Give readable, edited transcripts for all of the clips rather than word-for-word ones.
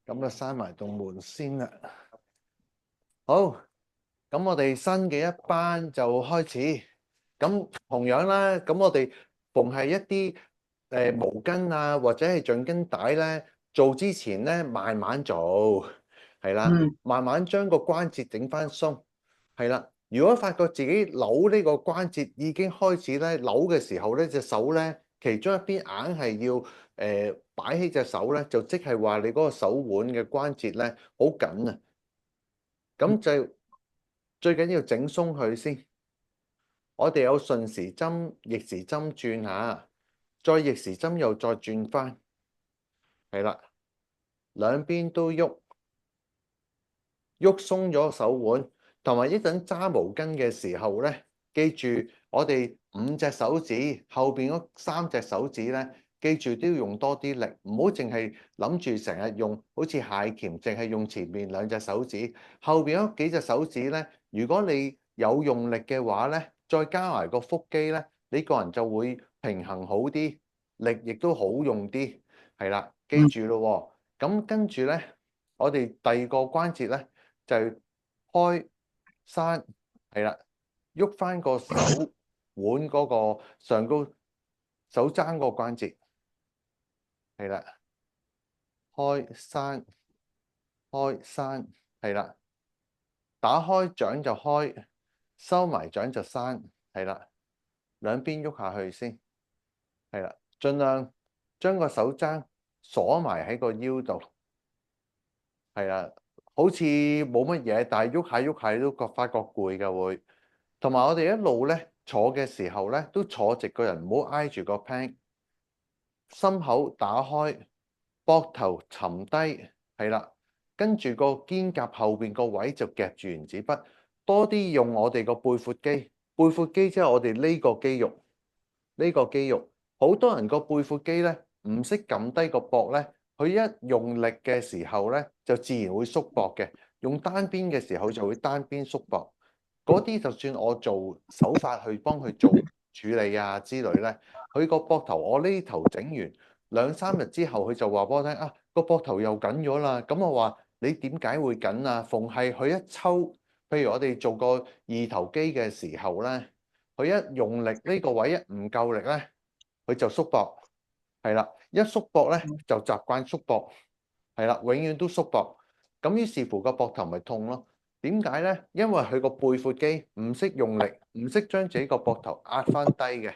咁就閂埋棟門先啦。好，咁我哋新嘅一班就開始。咁同樣啦，咁我哋逢係一啲毛巾啊，或者係橡筋帶咧，做之前咧慢慢做，係啦，嗯慢慢將個關節整翻鬆，係啦。如果發覺自己扭呢個關節已經開始咧扭嘅時候咧，隻手咧其中一邊硬係要擺起隻手咧，就即係話你嗰個手腕嘅關節咧好緊啊。咁就最緊要整鬆佢先。我哋有順時針、逆時針轉下，再逆時針又再轉翻，係啦，兩邊都喐，喐鬆咗手腕，同埋一陣揸毛巾嘅時候咧，記住我哋五隻手指後邊嗰三隻手指咧，記住都要用多啲力，唔好淨係諗住成日用好似蟹鉗，淨係用前面兩隻手指，後邊嗰幾隻手指咧，如果你有用力嘅話咧，再加埋個腹肌咧，你個人就會平衡好啲，力亦都好用啲，係啦，記嗯住咯喎，咁跟住咧，我哋第二個關節咧。就開閂，係啦，喐翻個手腕嗰個上高手踭個關節，係啦，開閂開閂，係啦，打開掌就開，收埋掌就閂，係啦，兩邊喐下去先，係啦，盡量將個手踭鎖埋喺個腰度，係啦，好似冇乜嘢，但係喐下喐下都發覺攰㗎會。同埋我哋一路咧坐嘅時候咧，都坐直個人，唔好挨住個 pan，心口打開，膊頭沉低，係啦，跟住個肩胛後邊個位就夾住原子筆，多啲用我哋個背闊肌，背闊肌即係我哋呢個肌肉，呢個肌肉，好多人個背闊肌咧唔識撳低個膊咧，佢一用力嘅時候咧就自然會縮膊嘅，用單邊嘅時候就會單邊縮膊。嗰啲就算我做手法去幫佢做處理啊之類咧，佢個膊頭我呢頭整完兩三日之後，佢就話俾我聽啊，個膊頭又緊咗啦。咁我話你點解會緊啊？逢係佢一抽，譬如我哋做個二頭肌嘅時候咧，佢一用力呢個位一唔夠力咧，佢就縮膊，係啦，一縮膊咧就習慣縮膊，係啦，永遠都縮膊。咁於是乎個膊頭咪痛咯。點解咧？因為佢個背闊肌唔識用力，唔識將自己個膊頭壓翻低嘅，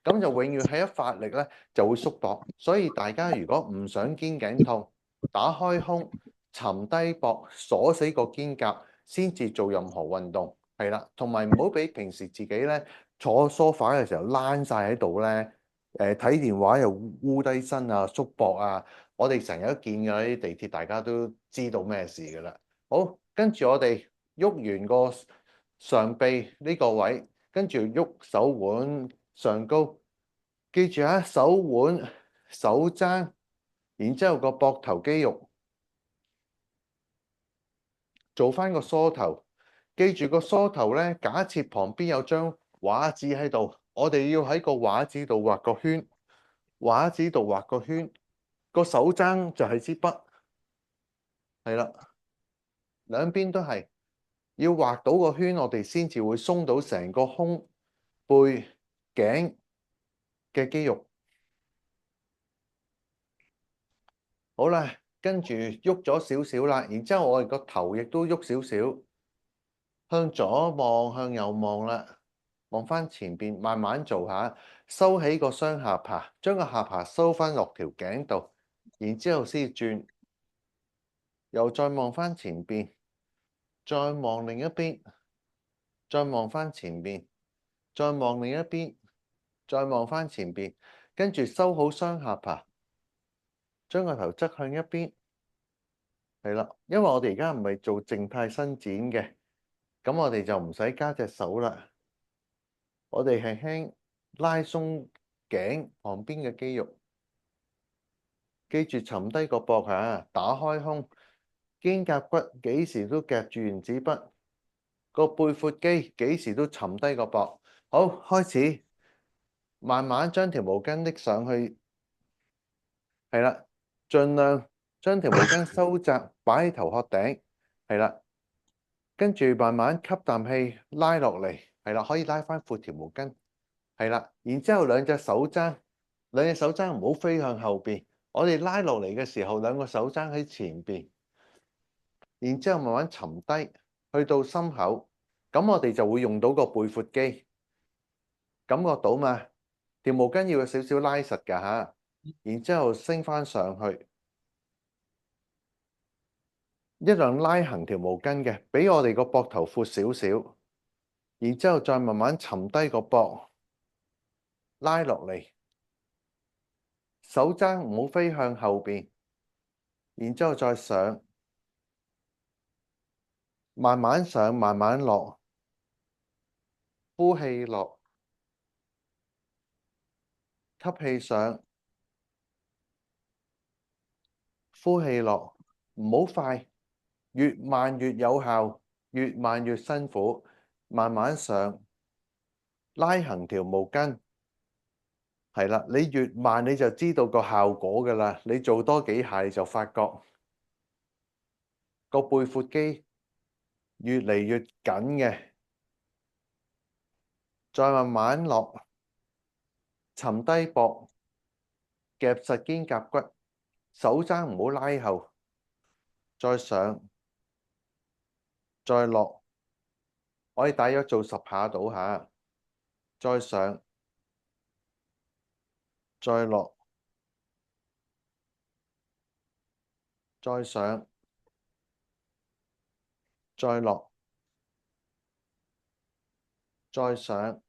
咁就永遠係一發力咧就會縮膊。所以大家如果唔想肩頸痛，打開胸，沉低膊，鎖死個肩胛，先至做任何運動。係啦，同埋唔好俾平時自己咧坐梳化嘅時候躝晒喺度咧，睇電話又烏低身啊、縮膊啊，我哋成日都見㗎啦，啲地鐵大家都知道咩事㗎啦。好，跟住我哋喐完個上臂呢個位，跟住喐手腕上高，記住啊，手腕、手踭，然之後個膊頭肌肉，做翻個梳頭。記住個梳頭咧，假設旁邊有張畫紙喺度，我哋要喺個畫紙度畫個圈，畫紙度畫個圈，個手踭就係支筆，係啦，兩邊都係。要畫到個圈，我哋先至會鬆到成個胸、背、頸嘅肌肉。好啦，跟住喐咗少少啦，然之後我哋個頭亦都喐少少，向左望，向右望啦，望翻前邊，慢慢做下，收起個雙下巴，將個下巴收翻落條頸度，然之後先轉，又再望翻前邊，再望另一邊，再望翻前邊，再望另一邊。再望翻前邊，跟住收好雙下巴，將個頭側向一邊，係啦。因為我哋而家唔係做靜態伸展嘅，咁我哋就唔使加隻手啦。我哋輕輕拉鬆頸旁邊嘅肌肉，記住沉低個膊下，打開胸，肩胛骨幾時都夾住原子筆，個背闊肌幾時都沉低個膊。好，開始，慢慢將條毛巾拎上去。係啦，盡量將條毛巾收窄，擺喺頭殼頂，係啦。跟住慢慢吸啖氣，拉落嚟，係啦，可以拉翻闊條毛巾，係啦。然之後兩隻手踭唔好飛向後邊。我哋拉落嚟嘅時候，兩個手踭喺前邊，然之後慢慢沉低，去到心口。咁我哋就會用到個背闊肌，感覺到嘛？條毛巾要有少少拉實㗎嚇。然之後升翻上去，一樣拉行條毛巾嘅，俾我哋個膊頭闊少少。然之後再慢慢沉低個膊，拉落嚟，手踭唔好飛向後邊。然之後再上，慢慢上，慢慢落，呼氣落，吸氣上，呼氣落，唔好快，越慢越有效，越慢越辛苦。慢慢上，拉行條毛巾，係啦，你越慢你就知道個效果㗎啦。你做多幾下你就發覺個背闊肌越嚟越緊嘅。再慢慢落，沉低膊，夾實肩胛骨，手踭唔好拉後，再上，再落，我哋大約做10下到下，再上，再落，再上，再落，再上，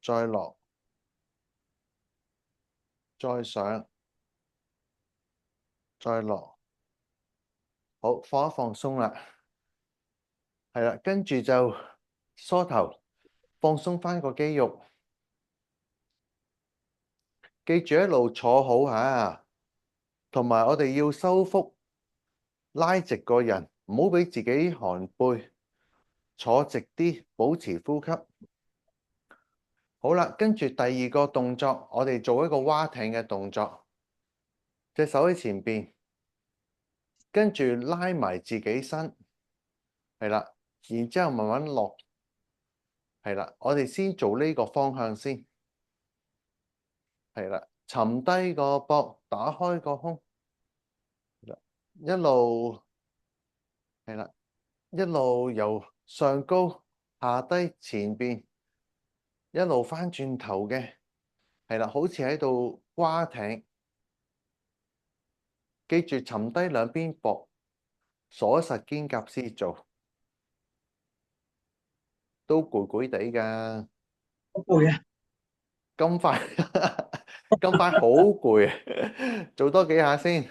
再落，再上，再落。好，放一放鬆啦，係啦，跟住就梳頭，放鬆翻個肌肉，記住一路坐好下，同埋我哋要收腹，拉直個人，唔好俾自己寒背，坐直啲，保持呼吸。好啦，跟住第二個動作，我哋做一個划艇嘅動作，隻手喺前邊，跟住拉埋自己身，係啦，然之後慢慢落，係啦，我哋先做呢個方向先，係啦，沉低個膊，打開個胸，一路，係啦，一路由上高下低前邊，一路翻轉頭嘅，係啦，好似喺度划艇。記住沉低兩邊膊，鎖實肩胛先做，都攰攰地㗎。好攰啊！咁快，咁快好攰啊！做多幾下先。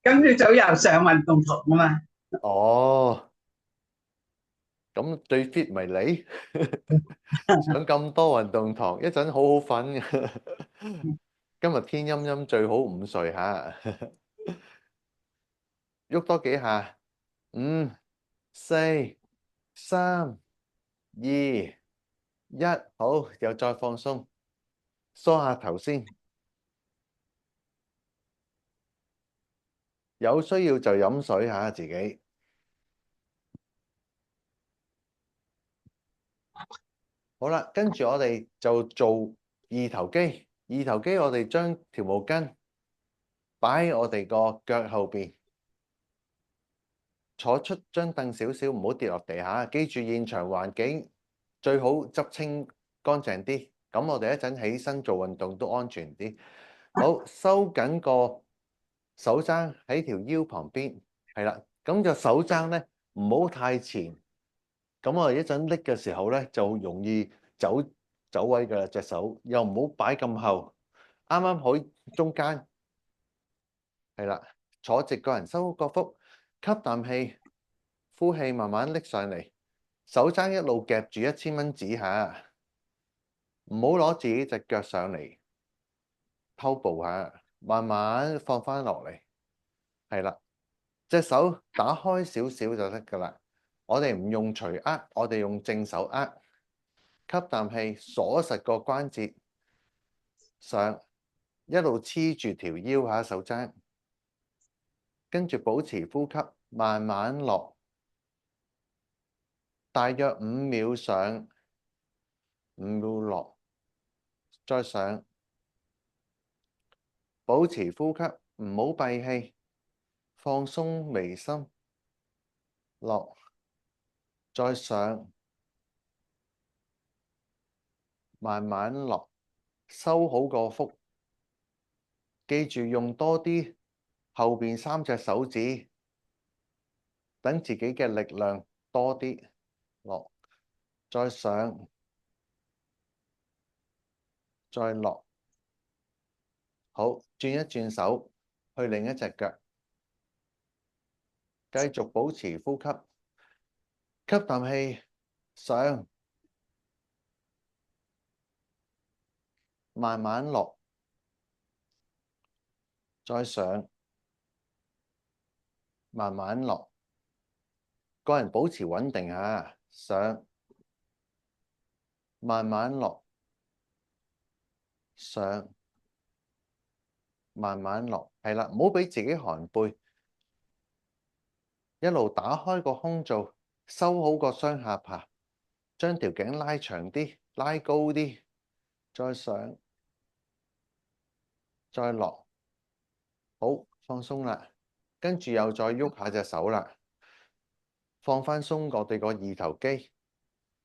今朝早又上運動堂啊嘛，哦，咁最 fit 咪你？上咁多運動堂，一陣好好瞓嘅。今日天陰陰，最好午睡下。喐多幾下，5、4、3、2、1，好，又再放鬆，梳下頭先。有需要就飲水下自己。好啦，跟住我哋就做二頭肌。二頭肌我哋將條毛巾擺喺我哋個腳後邊，坐出張凳少少，唔好跌落地下。記住現場環境最好執清乾淨啲，咁我哋一陣起身做運動都安全啲。好，收緊個手踭喺條腰旁邊，係啦，咁就手踭咧唔好太前。咁我哋一陣拎嘅時候咧，就容易走位㗎啦。隻手又唔好擺咁後，啱啱好中間，係啦。坐直個人，收個腹，吸啖氣，呼氣，慢慢拎上嚟。手踭一路夾住1000蚊紙下，唔好攞自己隻腳上嚟偷步下，慢慢放翻落嚟，係啦。隻手打開少少就得㗎啦。我哋唔用捶握，我哋用正手握。吸啖氣，鎖實個關節上，一路黐住條腰下手踭，跟住保持呼吸，慢慢落，大約5秒上，5秒落，再上，保持呼吸，唔好閉氣，放鬆眉心，落，再上，慢慢落，收好個腹，記住用多啲後邊3隻手指，等自己嘅力量多啲，落，再上，再落，好，轉一轉手去另一隻腳，繼續保持呼吸，吸啖氣，上，慢慢落，再上，慢慢落，個人保持穩定下，上，慢慢落，上，慢慢落，係啦，唔好俾自己寒背，一路打開個胸做，收好個雙下巴，將條頸拉長啲，拉高啲，再上，再落，好，放鬆啦，跟住又再喐下隻手啦，放翻鬆我哋個二頭肌，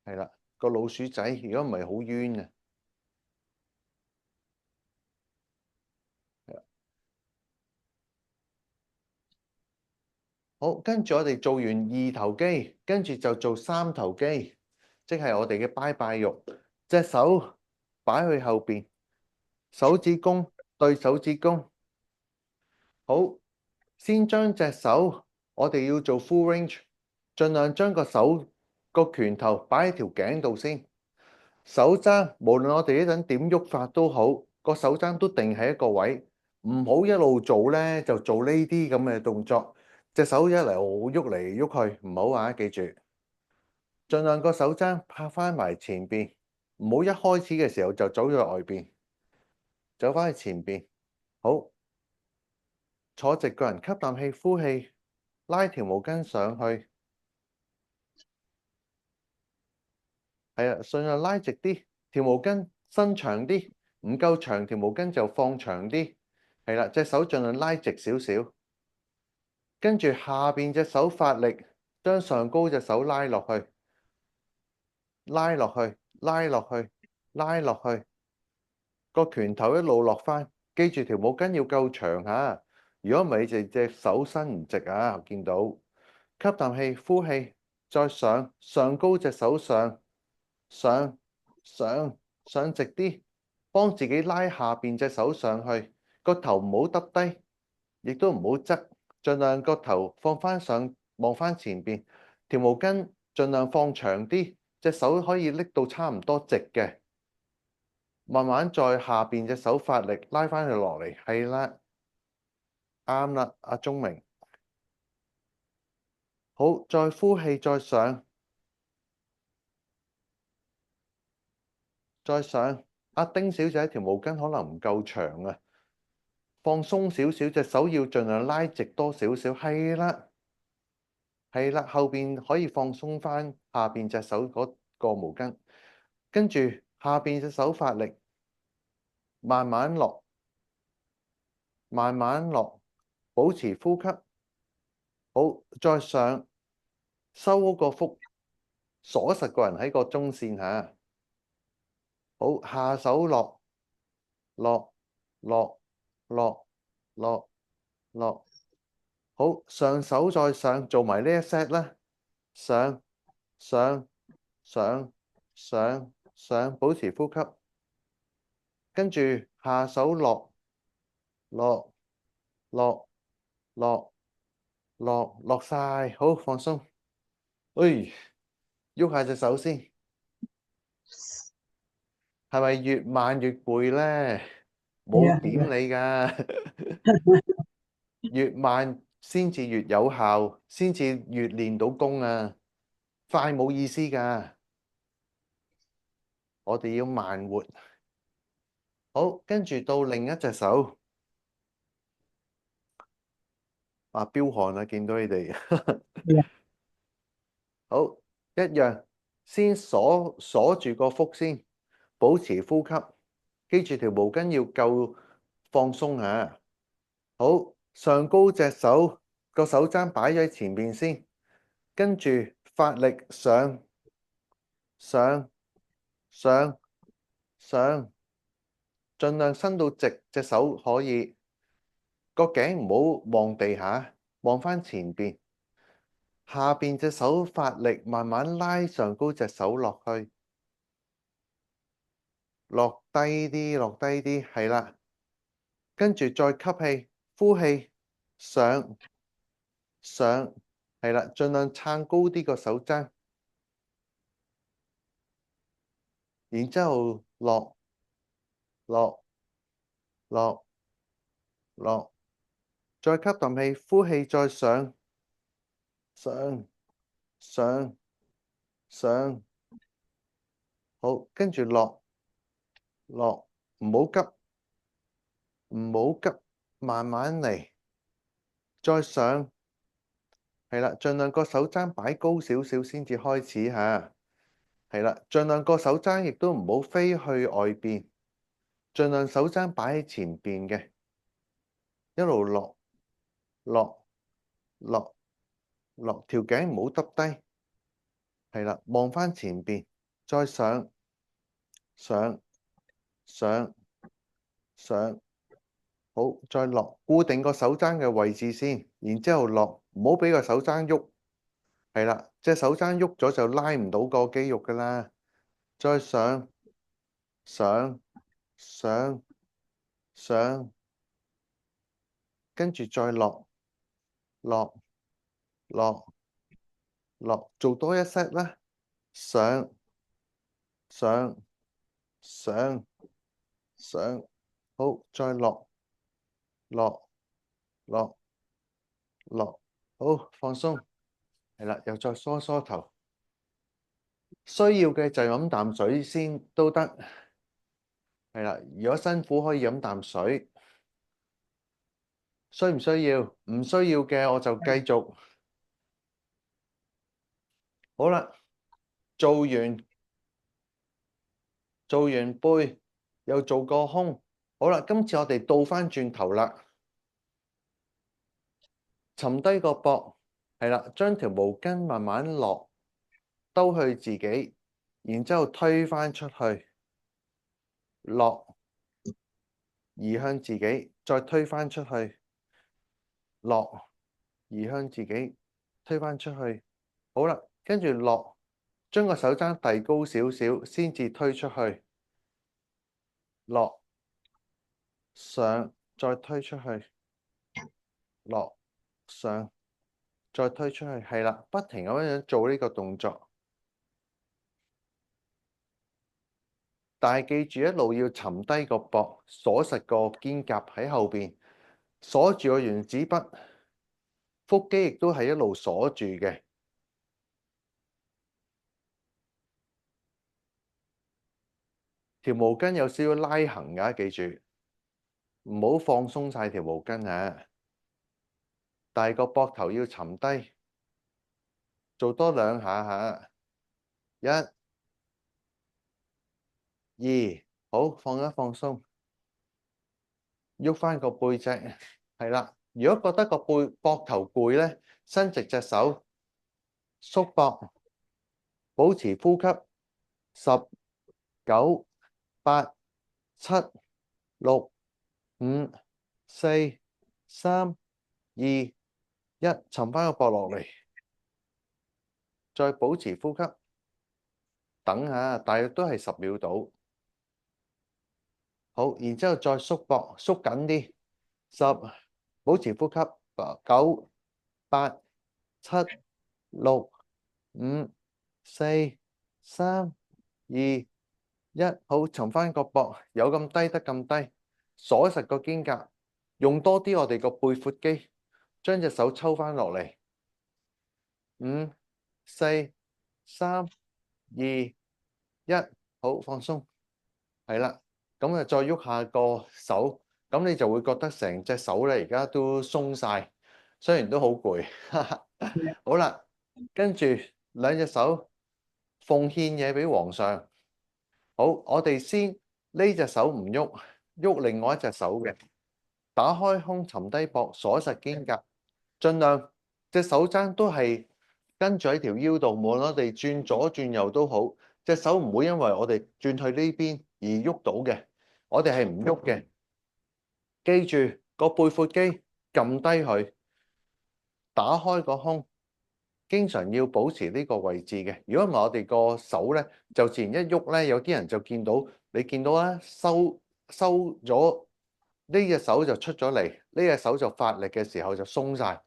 係啦，個老鼠仔如果唔係好冤啊。好，跟住我哋做完二頭肌，跟住就做三頭肌，即係我哋嘅拜拜肉。隻手擺去後邊，手指公對手指公。好，先將隻手，我哋要做 full range，盡量將個手個拳頭擺喺條頸度先。手踭無論我哋呢陣點喐法都好，個手踭都定喺一個位，唔好一路做呢，就做呢啲咁嘅動作。隻手一嚟喐嚟喐去，唔好啊！記住，盡量個手踭拍翻埋前邊，唔好一開始嘅時候就走咗外邊，走翻去前邊。好，坐直個人，吸啖氣，呼氣，拉條毛巾上去。係啊，盡量拉直啲，條毛巾伸長啲，唔夠長條毛巾就放長啲。係啦，隻手盡量拉直少少。跟住下邊隻手發力，將上高隻手拉落去，拉落去，拉落去，拉落去，個拳頭一路落翻。記住條毛巾要夠長嚇，如果唔係你隻手伸唔直啊！我見到吸啖氣，呼氣，再上，上高隻手上，上，上，上直啲，幫自己拉下邊隻手上去，個頭唔好耷低，亦都唔好側。盡量個頭放翻上，望翻前邊，條毛巾盡量放長啲，隻手可以拎到差唔多直嘅。慢慢在下邊隻手發力，拉翻佢落嚟，係啦，啱啦，阿鐘明。好，再呼氣，再上，再上。阿丁小姐條毛巾可能唔夠長啊，放鬆少少，隻手要盡量拉直多少少，係啦。係啦，後邊可以放鬆翻下邊隻手嗰個毛巾，跟住下邊隻手發力，慢慢落，慢慢落，保持呼吸。好，再上，收嗰個腹，鎖實個人喺個中線下。好，下手落，落，落，落，落，落。好，上手再上，做埋呢一 set 啦，上，上，上，上，上，保持呼吸。跟住下手落，落，落，落，落，落晒，好，放鬆。哎，喐下隻手先，係咪越慢越攰呢？冇點你㗎，越慢先至越有效，先至越練到功啊！快冇意思㗎，我哋要慢活。好，跟住到另一隻手。啊，飆汗啊，見到你哋。係啊好，一樣，先鎖住個腹先，保持呼吸。記住條毛巾要夠放鬆下。好，上高隻手個手踭擺咗喺前面先，跟住發力上上上上，盡量伸到直，隻手可以個頸唔好望地下，望返前邊。下邊隻手發力，慢慢拉上高隻手落去，落低啲，落低啲，係啦。跟住再吸氣，呼氣，上上，係啦，盡量撐高啲個手踭，然之後落落落落，再吸啖氣，呼氣，再上上上上，好，跟住落落，唔好急，唔好急，慢慢嚟，再上，係啦，盡量個手踭擺高少少先至開始嚇，係啦，盡量個手踭亦都唔好飛去外邊，盡量手踭擺喺前邊嘅，一路落落落落，條頸唔好耷低，係啦，望返前邊，再上上上上，好，再落，固定個手踭嘅位置先，然之後落，唔好俾個手踭喐，係啦，隻手踭喐咗就拉唔到個肌肉㗎啦，再上上上上，跟住再落落落落，做多一 set 啦，上上上上，好，再落落落落，好，放鬆，係啦，又再梳梳頭，需要嘅就飲啖水先都得，係啦，如果辛苦可以飲啖水，需唔需要？唔需要嘅我就繼續。好啦，做完背，又做個胸。好啦，今次我哋倒返轉頭啦，沉低個膊，係啦，將條毛巾慢慢落，兜去自己，然之後推返出去，落，移向自己，再推返出去，落，移向自己，推返出去。好啦，跟住落，將個手踭遞高少少，先至推出去，落，上，再推出去，落，上，再推出去，係啦，不停咁樣做呢個動作。但係記住一路要沉低個膊，鎖實個肩胛喺後邊，鎖住個原子筆，腹肌亦都係一路鎖住嘅。條毛巾有少少拉痕㗎，記住唔好放鬆晒條毛巾啊！但係個膊頭要沉低，做多2下嚇，1、2，好，放一放鬆，喐翻個背脊，係啦。如果覺得個膊頭攰咧，伸直隻手，縮膊，保持呼吸，10、9、8、7、6、5、4、3、2、1，沉翻個膊落嚟，再保持呼吸，等下，大約都係10秒到。好，然之後再縮膊，縮緊啲，10，保持呼吸，9、8、7、6、5、4、3、2、1，好，沉翻個膊，有咁低得咁低，鎖實個肩胛，用多啲我哋個背闊肌，將隻手抽翻落嚟，5、4、3、2、1，好，放鬆，係啦。咁啊，再喐下個手，咁你就會覺得成隻手咧，而家都鬆晒，雖然都好攰。好啦，跟住兩隻手奉獻嘢俾皇上。好，我哋先呢隻手唔喐，喐另外一隻手嘅，打開胸，沉低膊，鎖實肩胛，盡量隻手踭都係跟住喺條腰度，無論我哋轉左轉右都好，隻手唔會因為我哋轉去呢邊而喐到嘅，我哋係唔喐嘅。記住個背闊肌，撳低佢，打開個胸，經常要保持呢個位置嘅。如果唔係，我哋個手咧就自然一喐咧，有啲人就見到你見到啦，收咗呢隻手就出咗嚟，呢隻手就發力嘅時候就鬆晒，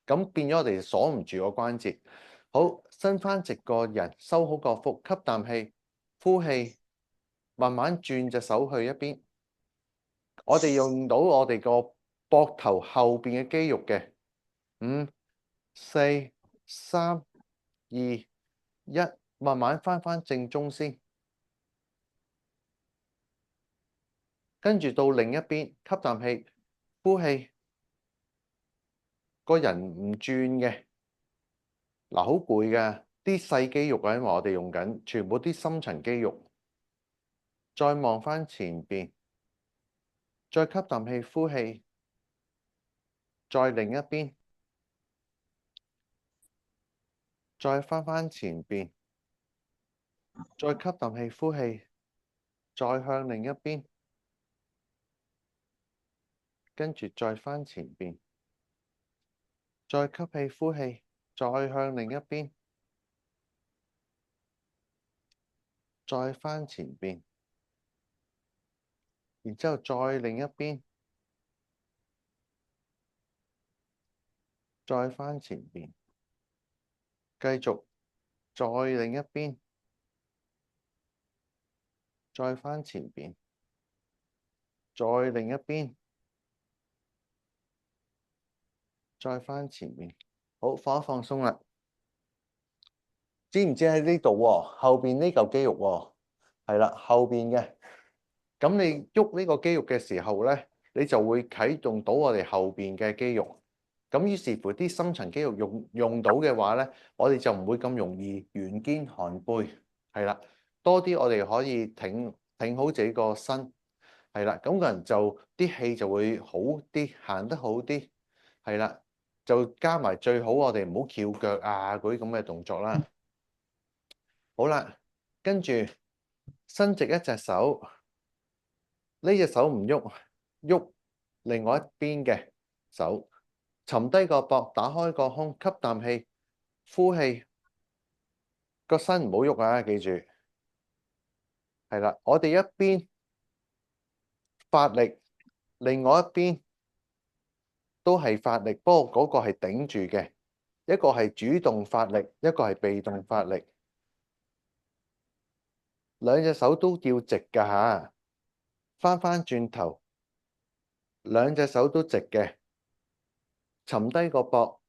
咁變咗我哋鎖唔住個關節。好，伸翻直個人，收好個腹，吸啖氣，呼氣，慢慢轉隻手去一邊。我哋用到我哋個膊頭後邊嘅肌肉嘅。5、4、3、2、1，慢慢翻正中先。跟住到另一邊，吸啖氣，呼氣，個人唔轉嘅。嗱，好攰㗎，啲細肌肉啊，因為我哋用緊全部啲深層肌肉。再望翻前邊，再吸啖氣，呼氣，再另一邊，再翻前邊，再吸啖氣，呼氣，再向另一邊，跟住再翻前邊，再吸氣，呼氣，再向另一邊，再翻前邊，然之後再另一邊，再翻前邊，繼續再另一邊，再翻前邊，再另一邊，再翻前面。好，放一放鬆啦。知唔知喺呢度喎？後邊呢嚿肌肉喎，係啦，後邊嘅。咁你喐呢個肌肉嘅時候咧，你就會啟動到我哋後邊嘅肌肉。咁於是乎啲深層肌肉用到嘅話咧，我哋就唔會咁容易圓肩寒背，係啦。多啲我哋可以挺好自己個身，係啦。咁個人就啲氣就會好啲，行得好啲，係啦。就加埋最好我哋唔好翹腳啊嗰啲咁嘅動作啦。好啦，跟住伸直一隻手，呢隻手唔喐，喐另外一邊嘅手，沉低個膊，打開個胸，吸啖氣，呼氣，個身唔好喐啊！記住，係啦，我哋一邊發力，另外一邊都係發力，不過嗰個係頂住嘅，一個係主動發力，一個係被動發力，兩隻手都要直㗎吓。翻轉頭，兩隻手都直嘅，沉低個膊，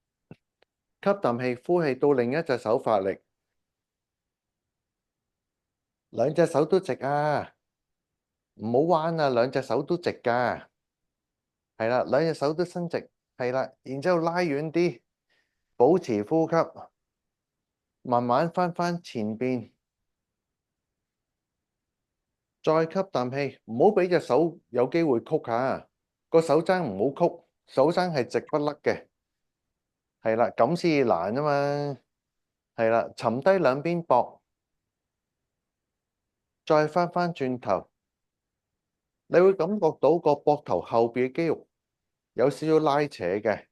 吸啖氣，呼氣，到另一隻手發力，兩隻手都直啊，唔好彎啊，兩隻手都直㗎，係啦，兩隻手都伸直，係啦，然之後拉遠啲，保持呼吸，慢慢翻前邊，再吸啖氣，唔好俾隻手有機會曲下，個手踭唔好曲，手踭係直不甩嘅，係啦，咁先難啊嘛，係啦，沉低兩邊膊，再翻轉頭，你會感覺到個膊頭後邊嘅肌肉有少少拉扯嘅，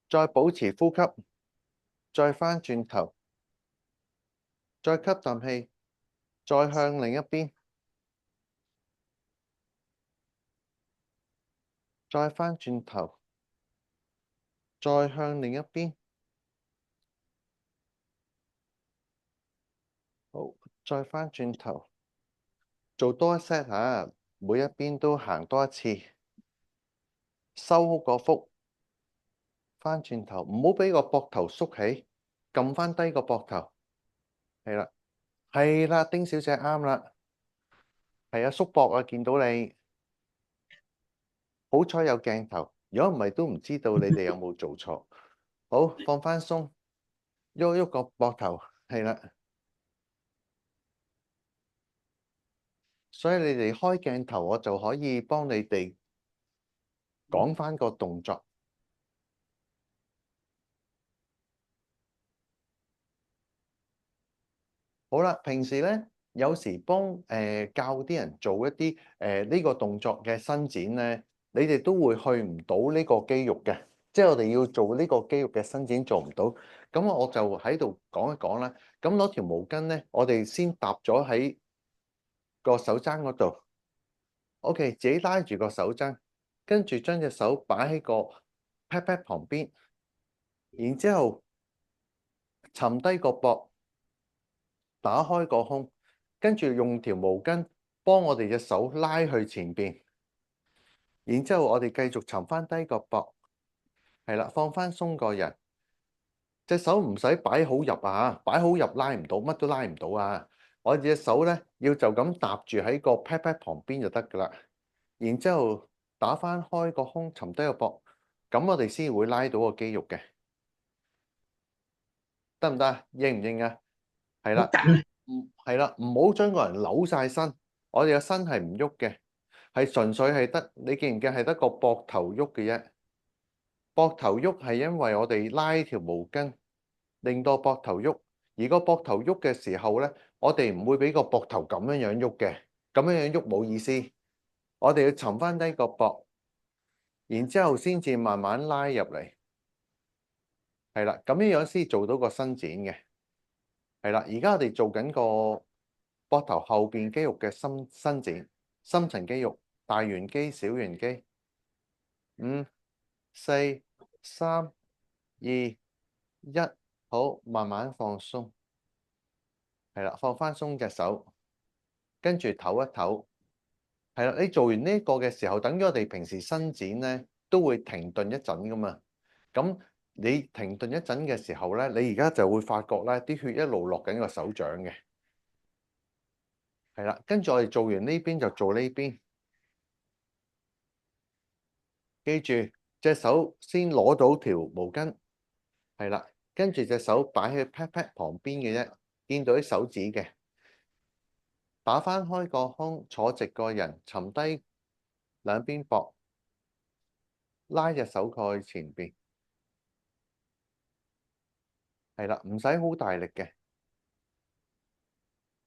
再保持呼吸，再翻轉頭，再吸啖氣，再向另一邊，再翻轉頭，再向另一邊，好，再翻轉頭，做多一 set 吓，每一邊都行多一次，收好個腹，翻轉頭，唔好俾個膊頭縮起，撳翻低個膊頭，係啦，係啦，丁小姐啱啦，係啊，縮膊啊，見到你。好彩有鏡頭，如果唔係都唔知道你哋有冇做錯。好，放翻鬆，喐喐個膊頭，係啦。所以你哋開鏡頭，我就可以幫你哋講翻個動作。好啦，平時咧有時幫教啲人做一啲呢個動作嘅伸展咧，你哋都會去唔到呢個肌肉嘅，即係我哋要做呢個肌肉嘅伸展做唔到，咁我就喺度講一講啦。咁攞條毛巾咧，我哋先搭咗喺個手踭嗰度，OK，自己拉住個手踭，跟住將隻手擺喺個 pat pat 旁邊，然之後沉低個膊。打開個胸，跟住用條毛巾幫我哋隻手拉去前邊，然之後我哋繼續沉翻低個膊，係啦，放翻鬆個人，隻手唔使擺好入啊，擺好入拉唔到，乜都拉唔到啊！我哋隻手咧要就咁搭住喺個 pat pat 旁邊就得噶啦，然之後打翻開個胸，沉低個膊，咁我哋先會拉到個肌肉嘅，得唔得啊？應唔應啊？係啦。好緊，係啦，唔好將個人扭晒身，我哋個身係唔喐嘅，係純粹係得你記唔記係得個膊頭喐嘅啫。膊頭喐係因為我哋拉條毛巾，令到膊頭喐。而個膊頭喐嘅時候咧，我哋唔會俾個膊頭咁樣樣喐嘅，咁樣樣喐冇意思。我哋要沉翻低個膊，然之後先至慢慢拉入嚟。係啦，咁樣樣先做到個伸展嘅。係啦，而家我哋做緊個膊頭後邊肌肉嘅伸展，深層肌肉、大圓肌、小圓肌。5、4、3、2、1，好，慢慢放鬆。係啦，放翻鬆隻手，跟住唞一唞。係啦，你做完呢個嘅時候，等於我哋平時伸展咧，都會停頓一陣噶嘛。咁你停頓一陣嘅時候咧，你而家就會發覺咧，啲血一路落緊個手掌嘅。係啦，跟住我哋做完呢邊就做呢邊。記住隻手先攞到條毛巾，係啦，跟住隻手擺喺 pat pat 旁邊嘅啫，見到啲手指嘅，打翻開個胸，坐直個人，沉低兩邊膊，拉隻手蓋前邊，係啦，唔使好大力嘅，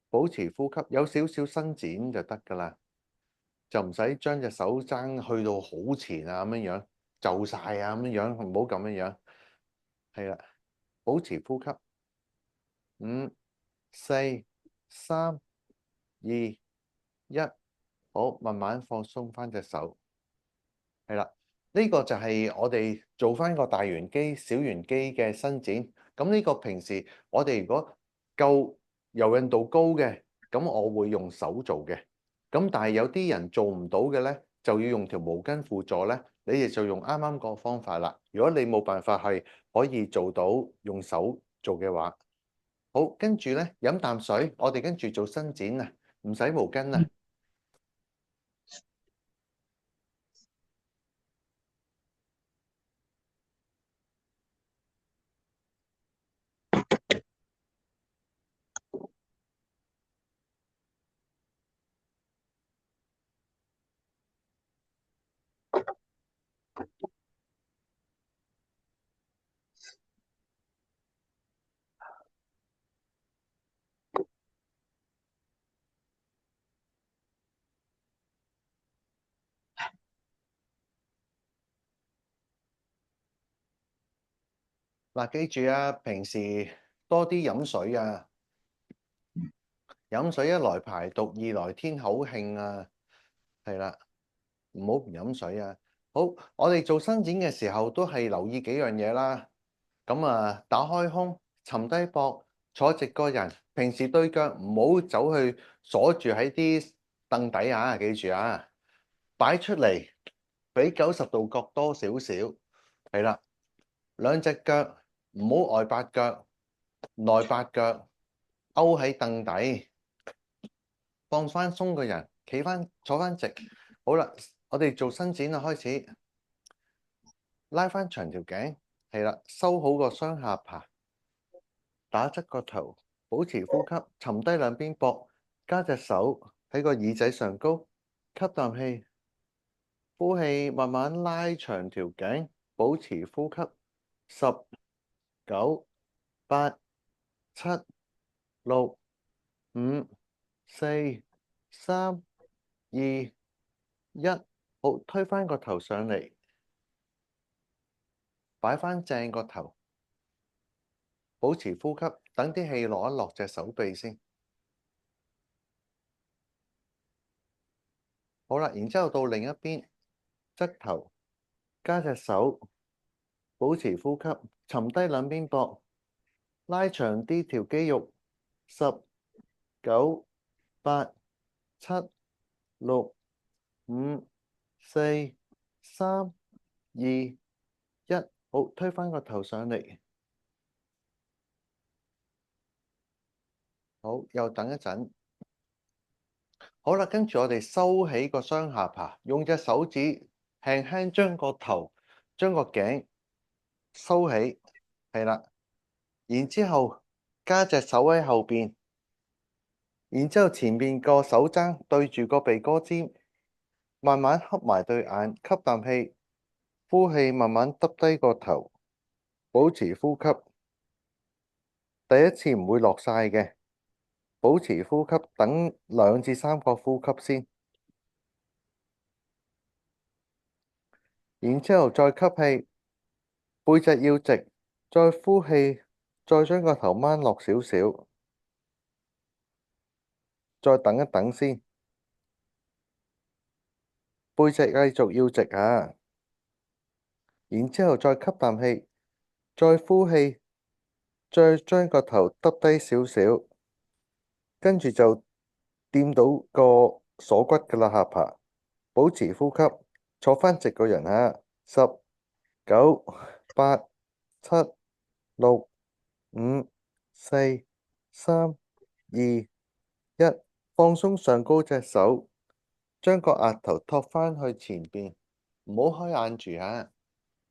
保持呼吸，有少少伸展就得㗎啦，就唔使將隻手踭去到好前啊咁樣樣，就晒啊咁樣樣，唔好咁樣樣，係啦，保持呼吸。5、4、3、2、1，好，慢慢放鬆翻隻手，係啦，呢個就係我哋做翻個大圓肌、小圓肌嘅伸展。咁呢個平時我哋如果夠柔韌度高嘅，咁我會用手做嘅。咁但係有啲人做唔到嘅咧，就要用條毛巾輔助咧。你哋就用啱啱個方法啦。如果你冇辦法係可以做到用手做嘅話，好，跟住咧飲啖水，我哋跟住做伸展啊，唔使毛巾啊。嗱，記住啊，平時多啲飲水啊，飲水一來排毒，二來天口慶啊，係啦，唔好唔飲水啊。好，我哋做伸展嘅時候都係留意幾樣嘢啦。咁啊，打開胸，沉低膊，坐直個人。平時對腳唔好走去鎖住喺啲凳底啊，記住啊，擺出嚟，俾90度角多少少，係啦。兩隻腳唔好外八腳，內八腳，勾喺凳底，放翻鬆個人，企翻坐翻直。好啦，我哋做伸展啦，開始拉翻長條頸，係啦，收好個雙下巴，打側個頭，保持呼吸，沉低兩邊膊，加隻手喺個耳仔上高，吸啖氣，呼氣，慢慢拉長條頸，保持呼吸， 10、9、8、7、6、5、4、3、2、1，好，推翻個頭上嚟，擺翻正個頭，保持呼吸，等啲氣落一落隻手臂先。好啦，然之後到另一邊，側頭，加隻手，保持呼吸，沉低兩邊膊，拉長啲條肌肉，10、9、8、7、6、5、4、3、2、1，好，推返個頭上嚟。好，又等一陣。好啦，跟住我哋收起個雙下巴，用隻手指輕輕將個頭、將個頸收起，係啦。然之後加隻手喺後邊，然之後前面個手踭對住個鼻哥尖，慢慢合埋對眼，吸啖氣，呼氣，慢慢耷低個頭，保持呼吸。第一次唔會落晒嘅，保持呼吸，等2至3個呼吸先。然之後再吸氣，背脊要直，再呼氣，再將個頭掹落少少，再等一等先。背脊繼續要直啊！然之後再吸啖氣，再呼氣，再將個頭耷低少少，跟住就掂到個鎖骨㗎喇，下巴，保持呼吸，坐返直個人啊！10、9、8、7、6、5、4、3、2、1，放鬆上高隻手，將個額頭托返去前邊，唔好開眼住啊！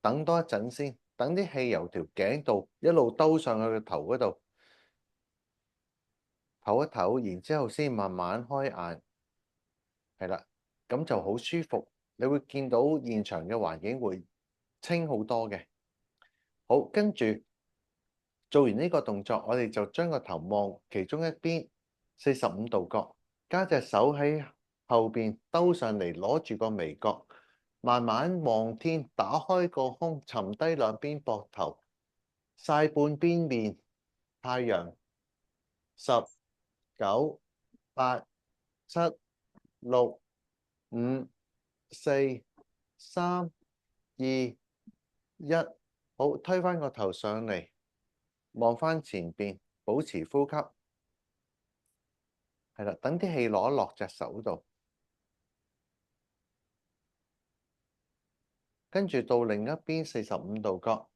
等多一陣先，等啲氣由條頸度一路兜上去個頭嗰度，唞一唞，然之後先慢慢開眼，係啦，咁就好舒服。你會見到現場嘅環境會清好多嘅。好，跟住做完呢個動作，我哋就將個頭望其中一邊45度角，加隻手喺後邊兜上嚟，攞住個眉角。慢慢望天，打開個胸，沉低兩邊膊頭，晒半邊面，太陽。10、9、8、7、6、5、4、3、2、1，好，推返個頭上嚟，望返前邊，保持呼吸，係啦，等啲氣落一落隻手度。跟住到另一邊45度角，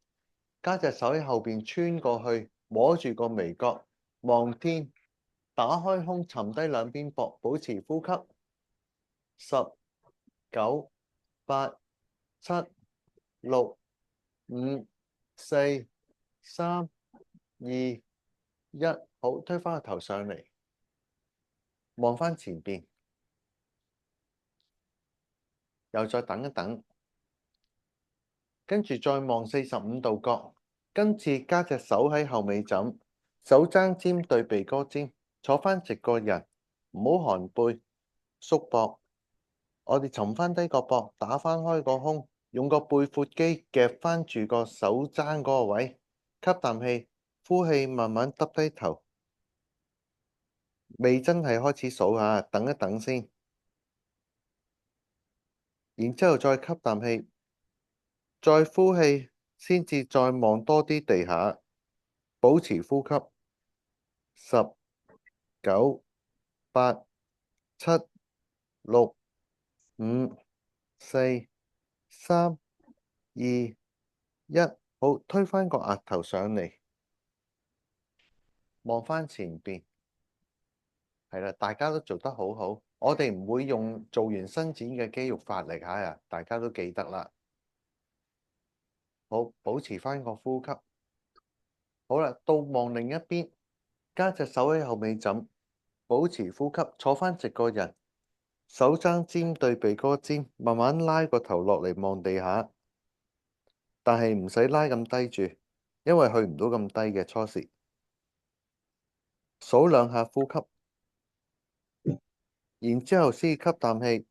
加隻手喺後邊穿過去，摸住個眉角，望天，打開胸，沉低兩邊膊，保持呼吸。10、9、8、7、6、5、4、3、2、1，好，推返個頭上嚟，望返前邊，又再等一等。跟住再望45度角，今次加隻手喺後尾枕，手踭尖對鼻哥尖，坐返直個人，唔好寒背，縮膊。我哋沉返低個膊，打返開個胸，用個背闊肌夾返住個手踭嗰個位，吸啖氣，呼氣，慢慢耷低頭。未真係開始數下，等一等先。然之後再吸啖氣，再呼氣，先至再望多啲地下，保持呼吸。10、9、8、7、6、5、4、3、2、1，好，推返個額頭上嚟，望返前邊，係啦，大家都做得好好。我哋唔會用做完伸展嘅肌肉發力嚇，大家都記得啦。好，保持翻個呼吸。好啦，到望另一邊，加隻手喺後尾枕，保持呼吸，坐翻直個人，手踭尖對鼻哥尖，慢慢拉個頭落嚟望地下，但係唔使拉咁低住，因為去唔到咁低嘅初時。數2下呼吸，然之後先吸啖氣，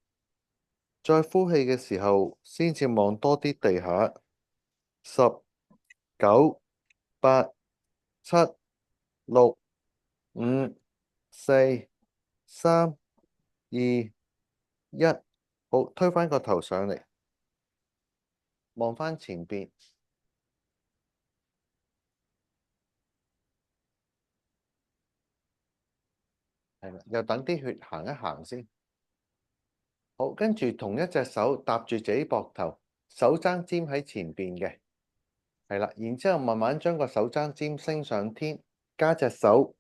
再呼氣嘅時候先至望多啲地下。10、9、8、7、6、5、4、3、2、1，好，推返個頭上嚟，望返前邊，係啦，又等啲血行一行先。好，跟住同一隻手搭住自己膊頭，手踭尖喺前邊嘅，係啦，然之後慢慢將個手踭尖升上天，加隻手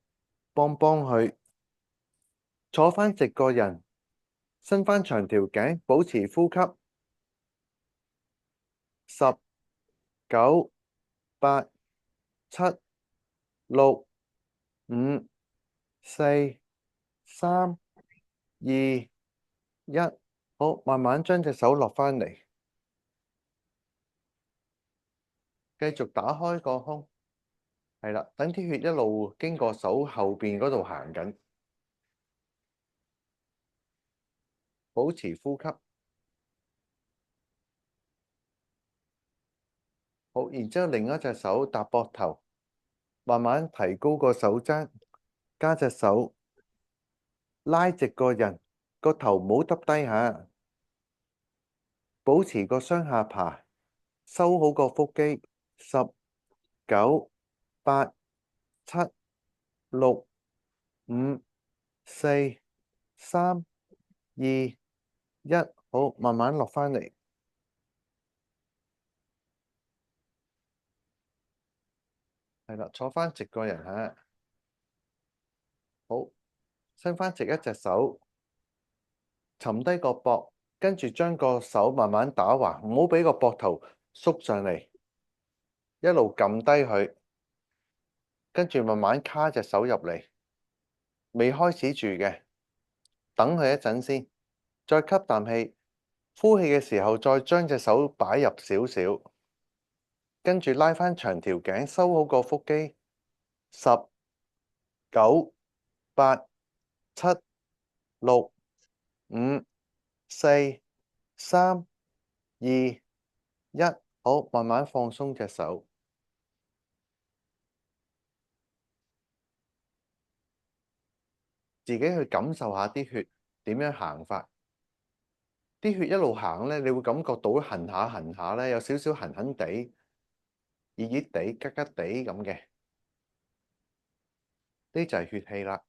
幫佢，坐返直個人，伸返長條頸，保持呼吸。10、9、8、7、6、5、4、3、2、1，好，慢慢將隻手落返嚟，繼續打開個胸，係啦，等啲血一路經過手後邊嗰度行緊，保持呼吸。好，然之後另一隻手搭膊頭，慢慢提高個手踭，加隻手拉直個人，個頭唔好耷低下，保持個雙下巴，收好個腹肌。10、9、8、7、6、5、4、3、2、1，好，慢慢落返嚟。係啦，坐返直個人嚇，好，伸返直一隻手，沉低個膊，跟住將個手慢慢打橫，唔好俾個膊頭縮上嚟，一路撳低佢，跟住慢慢卡隻手入嚟，未開始住嘅，等佢一陣先，再吸啖氣，呼氣嘅時候再將隻手擺入少少，跟住拉返長條頸，收好個腹肌。10、9、8、7、6、5、4、3、2、1，好，慢慢放鬆隻手，自己去感受下啲血點樣行法。啲血一路行咧，你會感覺到痕下痕下咧，有少少痕痕地、熱熱地、吉吉地咁嘅，呢就係血氣啦。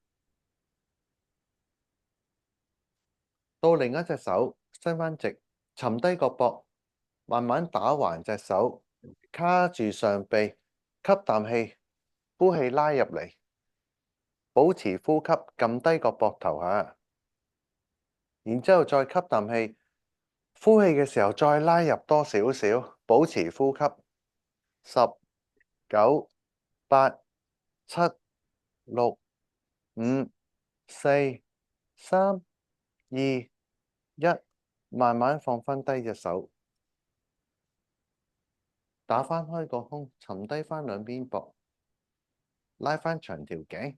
到另一隻手伸返直，沉低個膊，慢慢打橫隻手，卡住上臂，吸啖氣，呼氣拉入嚟，保持呼吸，撳低個膊頭下，然之後再吸啖氣，呼氣嘅時候再拉入多少少，保持呼吸。10、9、8、7、6、5、4、3、2、1，慢慢放返低隻手，打返開個胸，沉低返兩邊膊，拉返長條頸，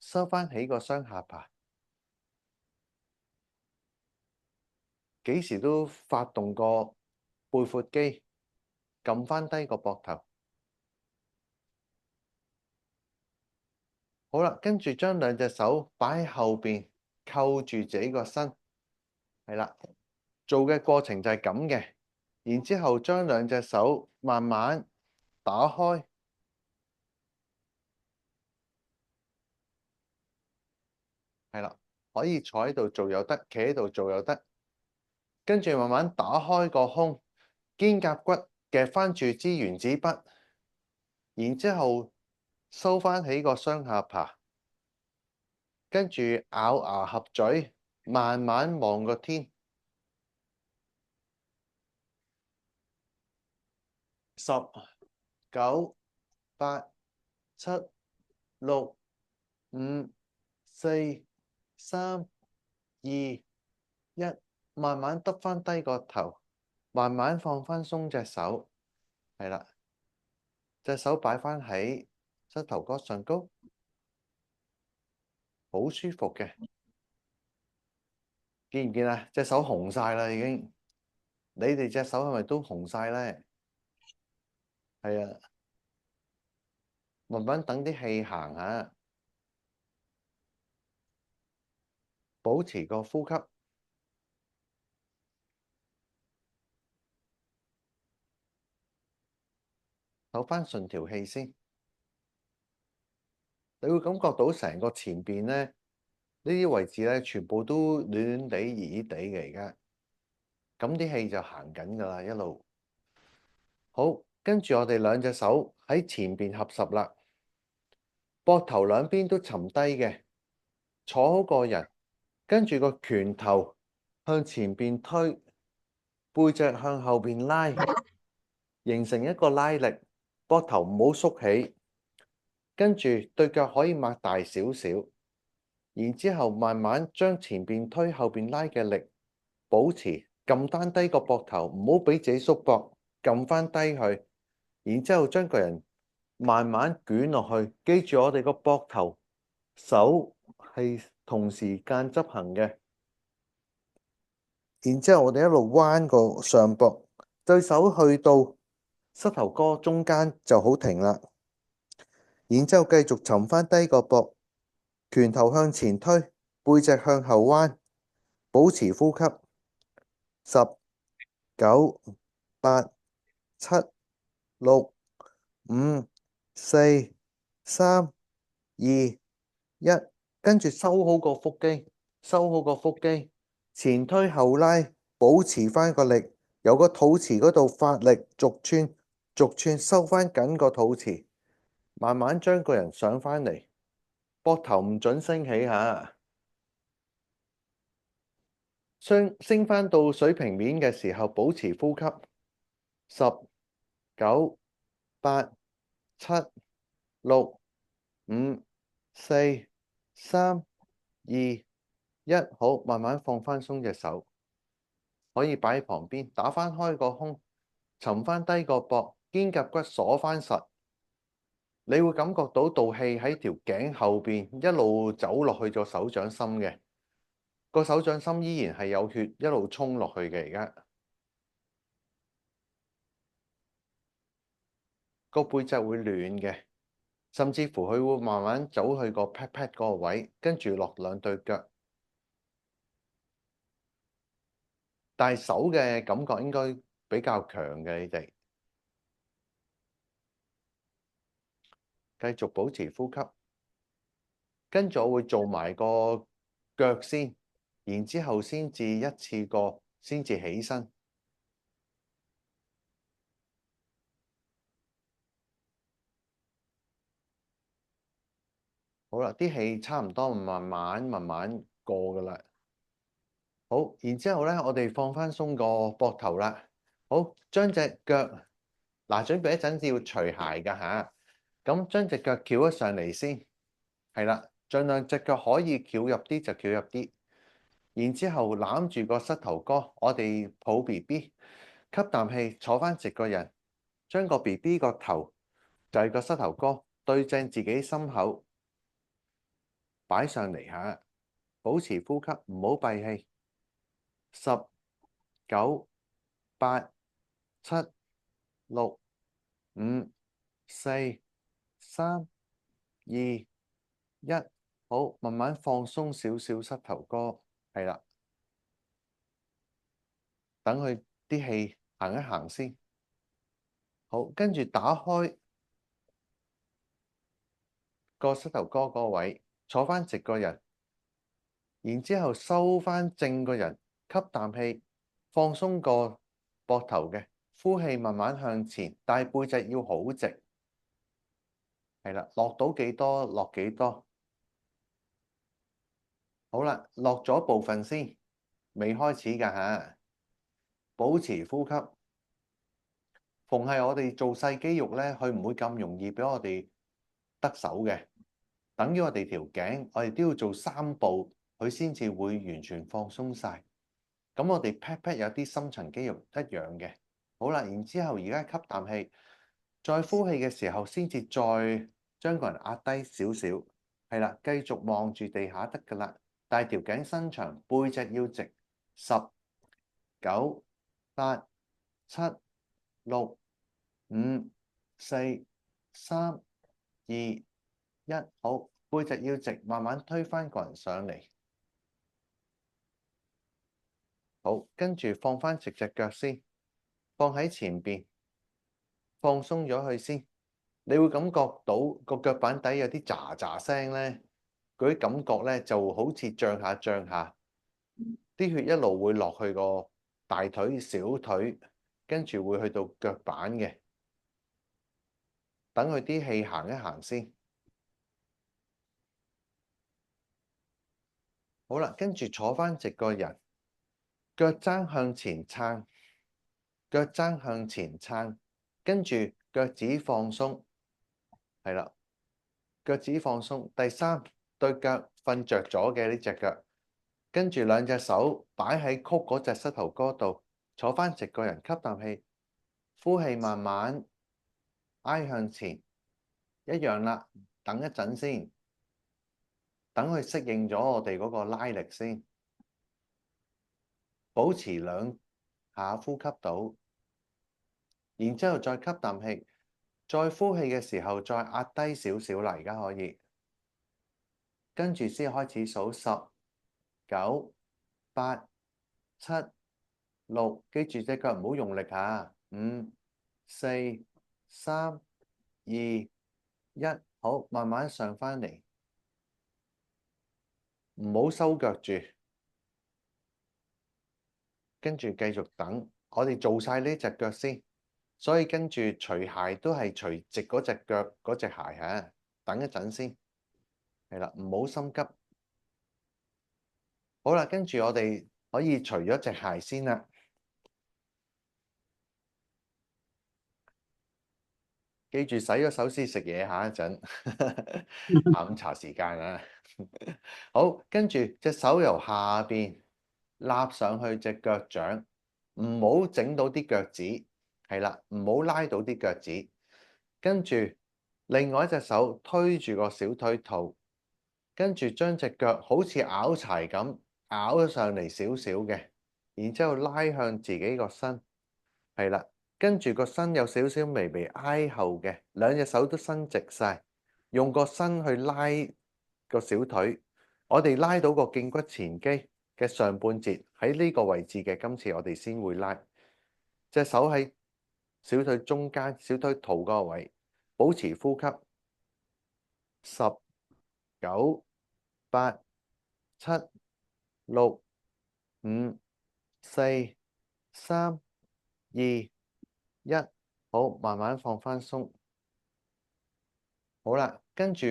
收返起個雙下巴，幾時都發動個背闊肌，撳返低個膊頭。好啦，跟住將兩隻手擺喺後邊，扣住自己個身，係啦，做嘅過程就係咁嘅。然之後將兩隻手慢慢打開，係啦，可以坐喺度做又得，企喺度做又得。跟住慢慢打開個胸，肩胛骨夾翻住支原子筆，然之後收翻起個雙下巴，跟住咬牙合嘴，慢慢望個天。10、9、8、7、6、5、4、3、2、1，慢慢耷翻低個頭，慢慢放翻鬆隻手，係啦，隻手擺翻喺膝頭哥上高，好舒服嘅。見唔見啊？隻手紅晒啦，已經。你哋隻手係咪都紅晒咧？係啊，慢慢等啲氣行下，保持個呼吸。唞翻順條氣先，你會感覺到成個前邊咧，呢啲位置咧，全部都暖暖地、熱熱地嘅而家。咁啲氣就行緊㗎啦，一路。好，跟住我哋兩隻手喺前邊合十啦，膊頭兩邊都沉低嘅，坐好個人，跟住個拳頭向前邊推，背脊向後邊拉，形成一個拉力，膊頭唔好縮起，跟住對腳可以擘大少少，然之後慢慢將前邊推後邊拉嘅力保持，撳翻低個膊頭，唔好俾自己縮膊，撳翻低佢，然之後將個人慢慢捲落去，記住我哋個膊頭手係同時間執行嘅，然之後我哋一路彎個上膊，對手去到膝頭哥中間就好停啦，然之後繼續沉翻低個膊，拳頭向前推，背脊向後彎，保持呼吸。10、9、8、7、6、5、4、3、2、1，跟住收好個腹肌，收好個腹肌，前推後拉，保持翻個力，由個肚臍嗰度發力，逐寸逐寸收翻緊個肚臍，慢慢將個人上翻嚟，膊頭唔准升起吓，升翻到水平面嘅時候，保持呼吸。10、9、8、7、6、5、4、3、2、1，好，慢慢放翻鬆隻手，可以擺喺旁邊，打翻開個胸，沉翻低個膊，肩胛骨鎖翻實，你會感覺到道氣喺條頸後邊一路走落去個手掌心嘅，個手掌心依然係有血一路衝落去嘅，而家個背脊會暖嘅。甚至乎佢會慢慢走去個 pat pat 嗰個位，跟住落兩對腳。但係手嘅感覺應該比較強嘅，你哋繼續保持呼吸。跟住我會做埋個腳先，然之後先至一次過先至起身。好啦，啲氣差唔多，慢慢過㗎啦。好，然之後咧，我哋放翻鬆個膊頭啦。好，將隻腳嗱，準備一陣要除鞋㗎吓。咁將隻腳翹咗上嚟先，係啦，盡量隻腳可以翹入啲就翹入啲。然之後攬住個膝頭哥，我哋抱 BB，吸啖氣，坐翻直個人，將個 BB 個頭就係個膝頭哥對正自己心口，擺上嚟吓，保持呼吸，唔好閉氣。10、9、8、7、6、5、4、3、2、1，好，慢慢放鬆少少膝頭哥，係啦，等佢啲氣行一行先。好，跟住打開個膝頭哥嗰個位，坐翻直個人，然之後收翻正個人，吸啖氣，放鬆個膊頭嘅，呼氣慢慢向前，但係背脊要好直，係啦，落到幾多落幾多。好啦，落咗部分先，未開始㗎嚇，保持呼吸。逢係我哋做細肌肉咧，佢唔會咁容易俾我哋得手嘅。等於我哋條頸，我哋都要做3步，佢先至會完全放鬆晒。咁我哋 pat 有啲深層肌肉一樣嘅。好啦，然之後而家吸啖氣，再呼氣嘅時候，先至再將個人壓低少少。係啦，繼續望住地下得㗎啦。但係條頸伸長，背脊要直。10、9、8、7、6、5、4、3、2、1，好，背脊要直，慢慢推返個人上嚟。好，跟住放返直隻腳先，放喺前邊，放鬆咗佢先。你會感覺到個腳板底有啲喳喳聲咧，嗰啲感覺咧就好似脹下脹下，啲血一路會落去個大腿、小腿，跟住會去到腳板嘅。等佢啲氣行一行先。好啦，跟住坐返直個人，腳踭向前撐，腳踭向前撐，跟住腳趾放鬆，係啦，腳趾放鬆。第3，對腳瞓着咗嘅呢隻腳，跟住兩隻手擺喺曲嗰隻膝頭哥度，坐返直個人，吸啖氣，呼氣慢慢挨向前，一樣啦。等一陣先，等佢適應咗我哋嗰個拉力先，保持2下呼吸到。然之後再吸啖氣，再呼氣嘅時候再壓低少少啦，而家可以。跟住先開始數10、9、8、7、6，記住隻腳唔好用力嚇。5、4、3、2、1，好，慢慢上返嚟，唔好收腳住。跟住繼續等，我哋做晒呢隻腳先。所以跟住除鞋都係除直嗰隻腳嗰隻鞋嚇，等一陣先，係啦，唔好心急。好啦，跟住我哋可以除咗隻鞋先啦。記住洗咗手先食嘢下一陣，下午茶時間啊。好，跟住隻手由下邊攬上去隻腳掌，唔好整到啲腳趾，係啦，唔好拉到啲腳趾。跟住另外一隻手推住個小腿肚，跟住將隻腳好似拗柴咁拗咗上嚟少少嘅，然之後拉向自己個身，係啦。跟住個身有少少微微挨後嘅，兩隻手都伸直晒，用個身去拉個小腿。我哋拉到個脛骨前肌嘅上半截喺呢個位置嘅，今次我哋先會拉隻手喺小腿中間、小腿肚嗰個位，保持呼吸。10、9、8、7、6、5、4、3、2、1，好，慢慢放返鬆。好啦，跟住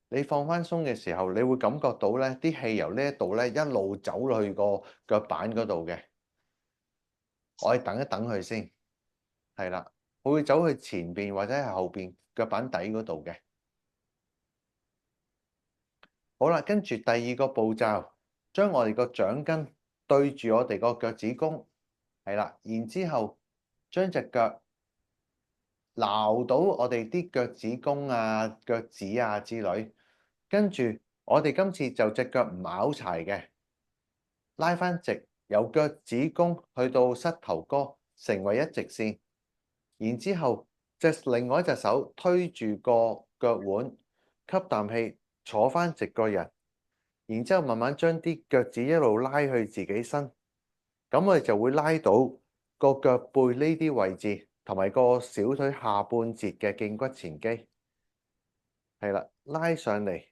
你放返鬆嘅時候，你會感覺到咧啲氣由呢一度咧一路走落去個腳板嗰度嘅。我哋等一等佢先，係啦，佢會走去前邊或者係後邊腳板底嗰度嘅。好啦，跟住第2個步驟，將我哋個掌根對住我哋個腳趾公，係啦，然之後將隻腳撈到我哋啲腳趾公啊、腳趾啊之類，跟住我哋今次就隻腳唔拗柴嘅，拉返直，由腳趾公去到膝頭哥，成為一直線。然之後另外一隻手推住個腳腕，吸啖氣，坐返直個人。然之後慢慢將啲腳趾一路拉去自己身，咁我哋就會拉到個腳背呢啲位置，同埋個小腿下半截嘅脛骨前肌，係啦，拉上嚟，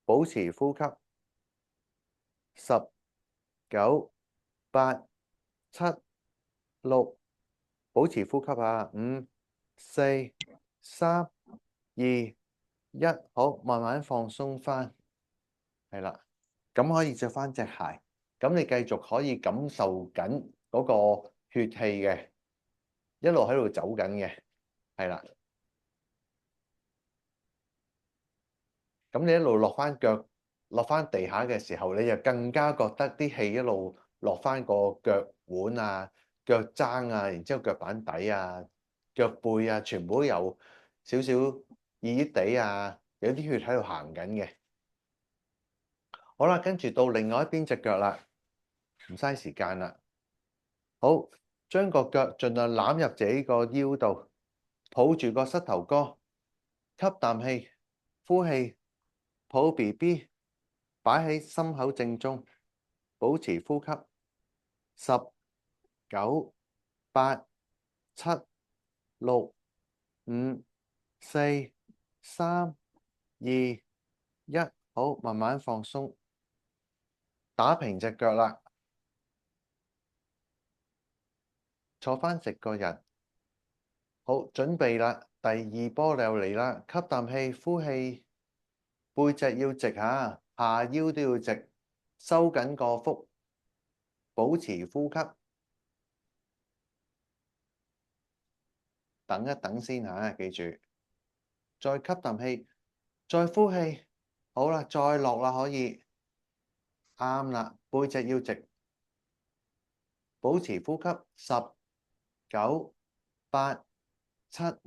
保持呼吸。10、9、8、7、6，保持呼吸啊。5、4、3、2、1，好，慢慢放鬆返，係啦。咁可以着翻隻鞋。咁你繼續可以感受緊嗰個血氣嘅，一路喺度走緊嘅，係啦。咁你一路落翻腳，落翻地下嘅時候，你就更加覺得啲氣一路落翻個腳腕啊、腳踭啊，然之後腳板底啊、腳背啊，全部都有少少熱熱地啊，有啲血喺度行緊嘅。好啦，跟住到另外一邊隻腳啦，唔嘥時間啦。好，將個腳盡量攬入自己個腰度，抱住個膝頭哥，吸啖氣，呼氣，抱 BB，擺喺心口正中，保持呼吸。10、9、8、7、6、5、4、3、2、1，好，慢慢放鬆，打平隻腳啦，坐返直個人。好，準備啦，第二波又嚟啦，吸啖氣，呼氣，背脊要直下，下腰都要直，收緊個腹，保持呼吸。等一等先嚇，記住，再吸啖氣，再呼氣，好啦，再落啦，可以，啱啦，背脊要直，保持呼吸。10、9、8、7、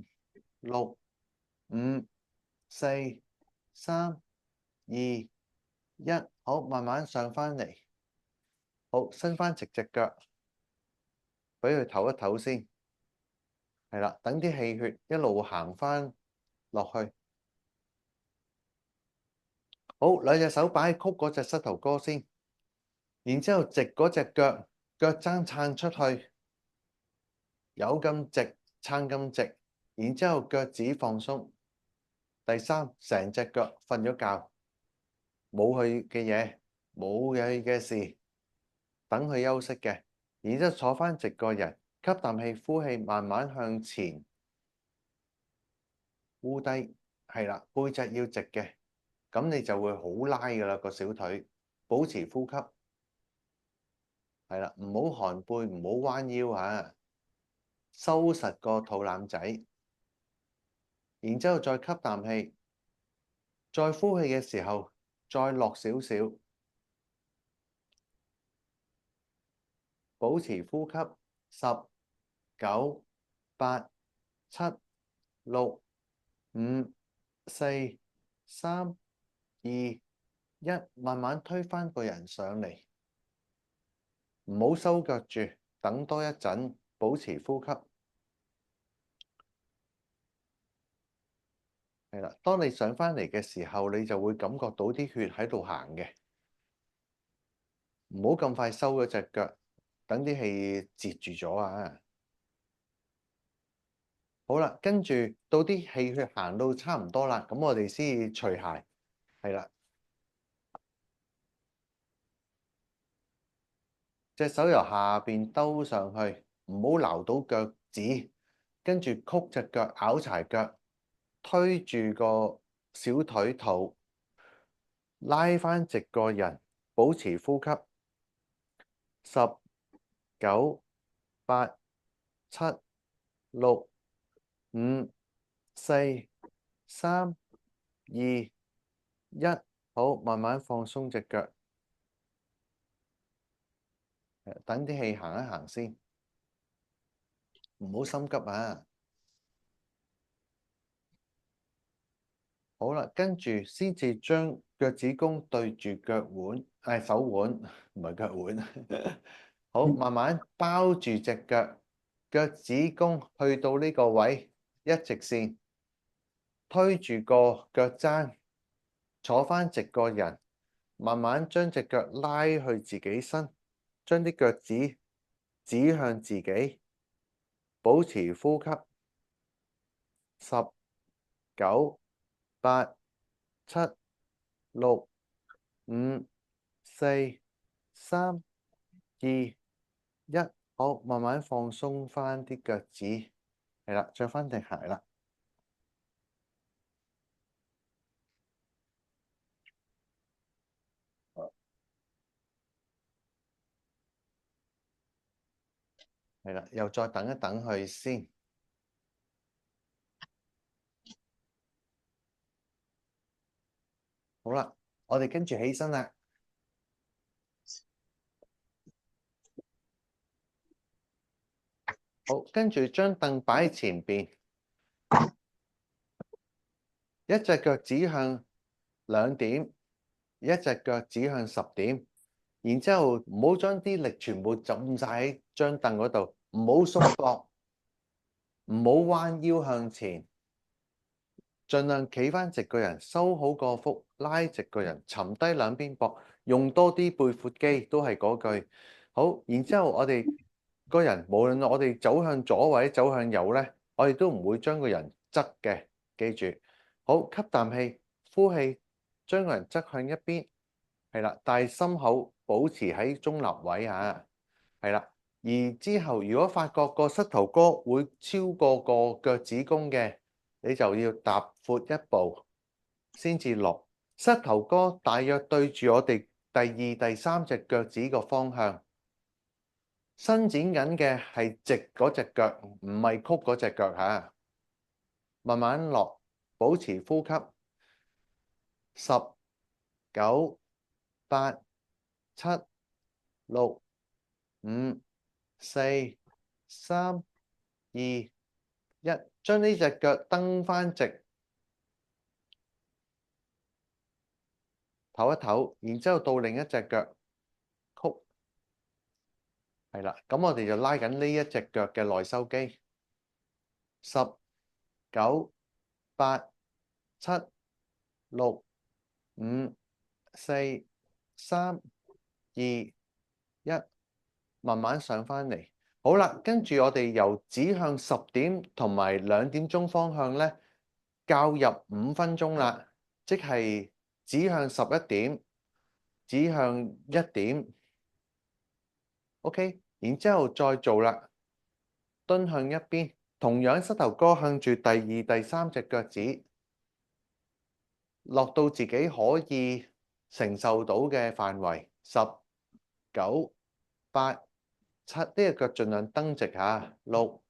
6、5、4、3、2、1，好，慢慢上返嚟，好，伸返直隻腳，俾佢唞一唞先，係啦，等啲氣血一路行返落去。好，兩隻手擺喺曲嗰隻膝頭哥先，然之後直嗰隻腳，腳踭撐出去，有咁直撐咁直，然之後腳趾放鬆。第三，成隻腳瞓咗覺，冇佢嘅嘢，冇佢嘅事，等佢休息嘅。然之後坐返直個人，吸啖氣，呼氣，慢慢向前烏低，係啦，背脊要直嘅，咁你就會好拉噶啦個小腿，保持呼吸，係啦，唔好寒背，唔好彎腰嚇，收實個肚腩仔，然之後再吸啖氣，再呼氣嘅時候再落少少，保持呼吸。10、9、8、7、6、5、4、3、2、1，慢慢推返個人上嚟，唔好收腳住，等多一陣，保持呼吸。係啦，當你上返嚟嘅時候，你就會感覺到啲血喺度行嘅，唔好咁快收咗隻腳，等啲氣截住咗啊！好啦，跟住到啲氣血行到差唔多啦，咁我哋先除鞋，係啦，隻手由下邊兜上去，唔好撈到腳趾，跟住曲隻腳，拗柴腳，推住個小腿肚，拉返直個人，保持呼吸。10、9、8、7、6、5、4、3、2、1，好，慢慢放鬆隻腳，等啲氣行一行先，唔好心急啊！好啦，跟住先至將腳趾公對住腳腕，手腕，唔係腳腕。好，慢慢包住隻腳，腳趾公去到呢個位，一直線，推住個腳踭，坐返直個人，慢慢將隻腳拉去自己身，將啲腳趾指向自己，保持呼吸。10、9、8、7、6、5、4、3、2、1，好，慢慢放鬆返啲腳趾，係啦，着返對鞋啦。係啦，又再等一等佢先。好啦，我哋跟住起身啦。好，跟住將凳擺喺前邊，一隻腳指向2點，一隻腳指向10點。然之後唔好將啲力全部浸晒喺張凳嗰度，唔好縮膊，唔好彎腰向前，盡量企翻直個人，收好個腹，拉直個人，沉低兩邊膊，用多啲背闊肌，都係嗰句。好，然之後我哋個人無論我哋走向左或者走向右呢，我哋都唔會將個人側嘅，記住。好，吸啖氣，呼氣，將個人側向一邊。係啦，但係心口保持喺中立位嚇，係啦。而之後，如果發覺個膝頭哥會超過個腳趾公嘅，你就要踏闊一步先至落。膝頭哥大約對住我哋第二、第三隻腳趾個方向，伸展緊嘅係直嗰隻腳，唔係曲嗰隻腳嚇。慢慢落，保持呼吸。10、9、8、7、6、5、4、3、2、1，將呢隻腳蹬翻直，唞一唞，然之後到另一隻腳曲，係啦。咁我哋就拉緊呢一隻腳嘅內收肌。10、9、8、7、6、5、4、3、2、1，慢慢上翻嚟。好啦，跟住我哋由指向10點同埋2點鐘方向咧，校入5分鐘啦，即係指向11點，指向1點。OK，然之後再做啦，蹲向一邊，同樣膝頭哥向住第二、第三隻腳趾，落到自己可以承受到嘅範圍。10、9、8、7，呢隻腳盡量蹬直下。6、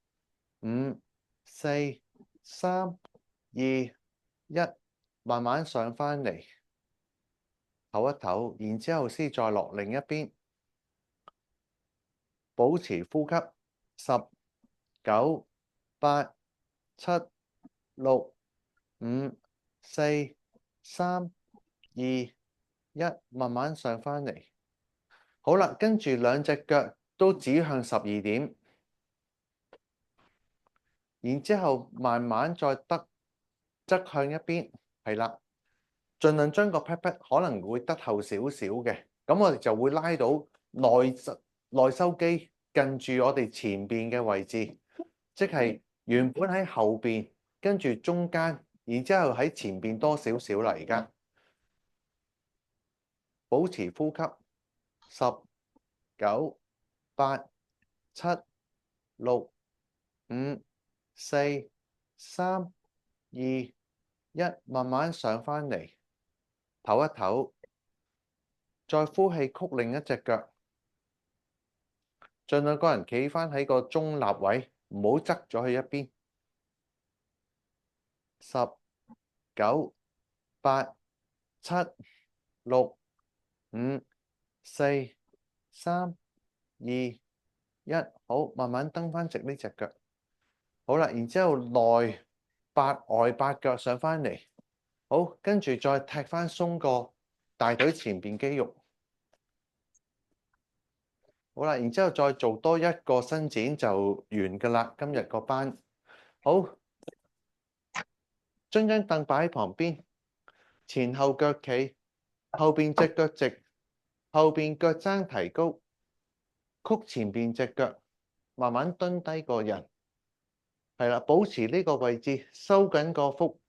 5、4、3、2、1，慢慢上翻嚟，唞一唞，然之後先再落另一邊，保持呼吸。10、9、8、7、6、5、4、3、2、1，慢慢上翻嚟。好啦，跟住兩隻腳都指向12點，然之後慢慢再側向一邊，係啦，盡量將個 pat pat 可能會得後少少嘅，咁我哋就會拉到內收肌近住我哋前邊嘅位置，即係原本喺後邊，跟住中間，然之後喺前邊多少少啦。而家保持呼吸。10、9、8、7、6、5、4、3、2、1，慢慢上翻嚟，唞一唞，再呼氣，曲另一隻腳，盡量個人企翻喺個中立位，唔好側咗去一邊。10、9、8、7、6、5、4、3、2、1，好，慢慢蹬翻直呢隻腳。好啦，然之後內八外八腳上翻嚟，好，跟住再踢翻鬆個大腿前邊肌肉。好啦，然之後再做多一個伸展就完㗎啦。今日個班好，將張凳擺喺旁邊，前後腳企，後邊隻腳直，後邊腳踭提高，曲前邊隻腳，慢慢蹲低個人，係啦，保持呢個位置，收緊個腹，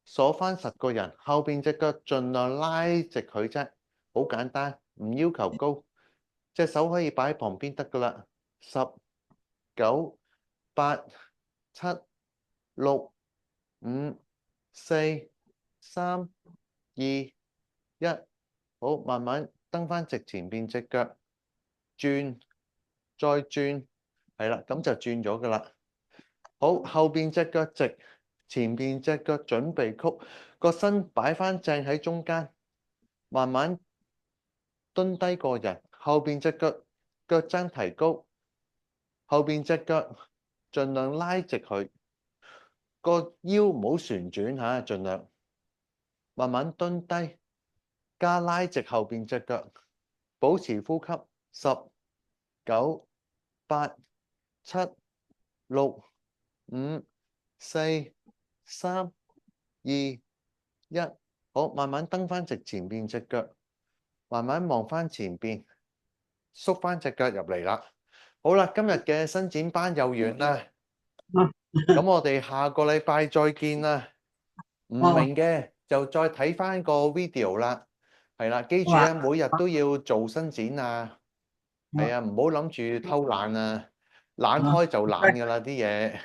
鎖翻實個人，後邊隻腳盡量拉直佢啫，好簡單，唔要求高。隻手可以擺喺旁邊得㗎啦。10、9、8、7、6、5、4、3、2、1，好，慢慢蹬翻直前邊隻腳，轉，再轉，係啦，咁就轉咗噶啦。好，後邊隻腳直，前邊隻腳準備曲，個身擺翻正喺中間，慢慢蹲低個人，後邊隻腳腳踭提高，後邊隻腳盡量拉直佢，個腰唔好旋轉嚇，盡量慢慢蹲低，加拉直後邊隻腳，保持呼吸，10、9、8、7、6、5、4、3、2、1，好，慢慢蹬翻直前邊隻腳，慢慢望翻前邊，縮翻隻腳入嚟啦。好啦，今日嘅伸展班又完啦，咁我哋下個禮拜再見啦。唔明嘅就再睇翻個 video 啦。係啦，記住啊，每日都要做伸展啊。係啊，唔好諗住偷懶啊，懶開就懶㗎啦啲嘢。